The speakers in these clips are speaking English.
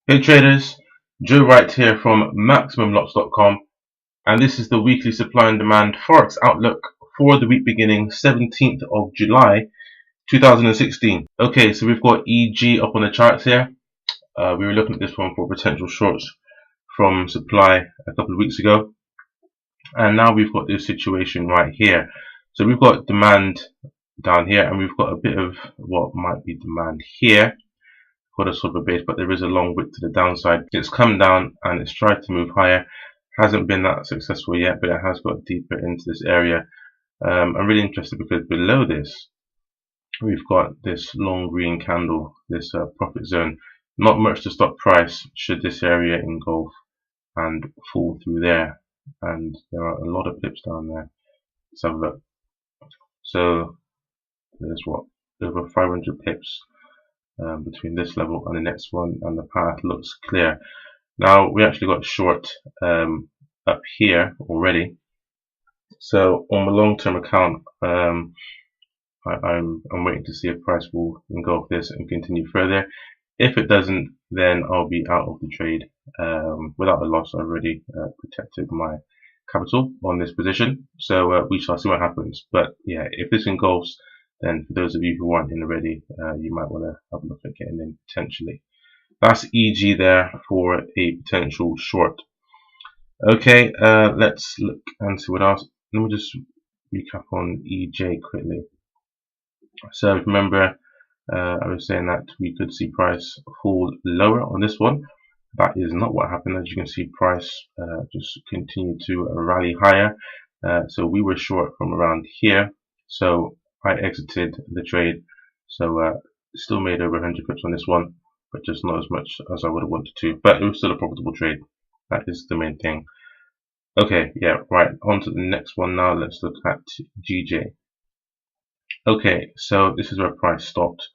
Hey traders, Joe Wright here from MaximumLots.com, and this is the weekly supply and demand Forex outlook for the week beginning 17th of July 2016. Okay, so we've got EG up on the charts here. We were looking at this one for potential shorts from supply a couple of weeks ago, and now we've got this situation right here. So we've got demand down here, and we've got a bit of what might be demand here. Got a sort of a base, but there is a long wick to the downside. It's come down and it's tried to move higher. Hasn't been that successful yet, but it has got deeper into this area. I'm really interested because below this, we've got this long green candle, this profit zone. Not much to stop price should this area engulf and fall through there. And there are a lot of pips down there. Let's have a look. So there's what? Over 500 pips. Between this level and the next one, and the path looks clear. Now we actually got short up here already, so on my long-term account, I'm waiting to see if price will engulf this and continue further. If it doesn't, then I'll be out of the trade without a loss. I've already protected my capital on this position, so we shall see what happens. But yeah, if this engulfs, then for those of you who aren't in already, you might want to have a look at getting in potentially. That's EG there for a potential short. Okay, let's look and see what else. Let me just recap on EJ quickly. So remember, I was saying that we could see price fall lower on this one. That is not what happened. As you can see, price just continued to rally higher. So we were short from around here. So I exited the trade, so still made over 100 pips on this one, but just not as much as I would have wanted to. But it was still a profitable trade. That is the main thing. Okay, yeah, right. On to the next one now. Let's look at GJ. Okay, so this is where price stopped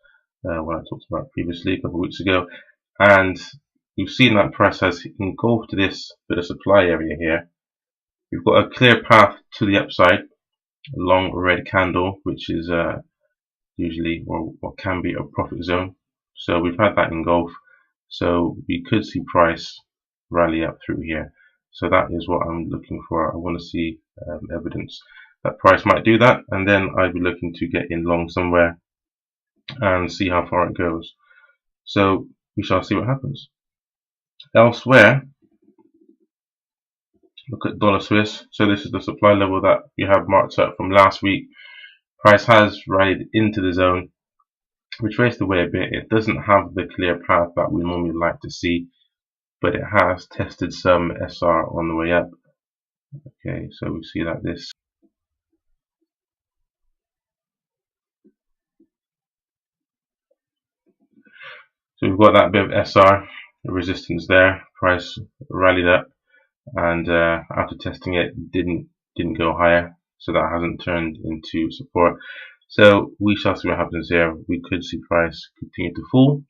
when I talked about previously a couple of weeks ago, and you've seen that price has engulfed this bit of supply area here. We've got a clear path to the upside. Long red candle, which is usually or can be a profit zone. So we've had that engulf, so we could see price rally up through here. So that is what I'm looking for. I want to see evidence that price might do that, and then I'd be looking to get in long somewhere and see how far it goes. So we shall see what happens. Elsewhere, look at dollar Swiss. So this is the supply level that we have marked up from last week. Price has rallied into the zone, retraced away a bit. It doesn't have the clear path that we normally like to see, but it has tested some SR on the way up. Okay, so we see that this. So we've got that bit of SR, the resistance there. Price rallied up, and after testing it, didn't go higher. So that hasn't turned into support. So we shall see what happens here. We could see price continue to fall.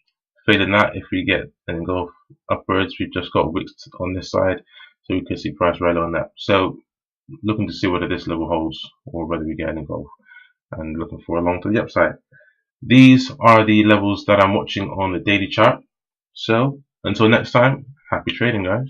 Failing that, if we get an engulf upwards, we've just got wicks on this side, so we could see price rally on that. So looking to see whether this level holds or whether we get an engulf, and looking for a long to the upside. These are the levels that I'm watching on the daily chart. So until next time, happy trading, guys.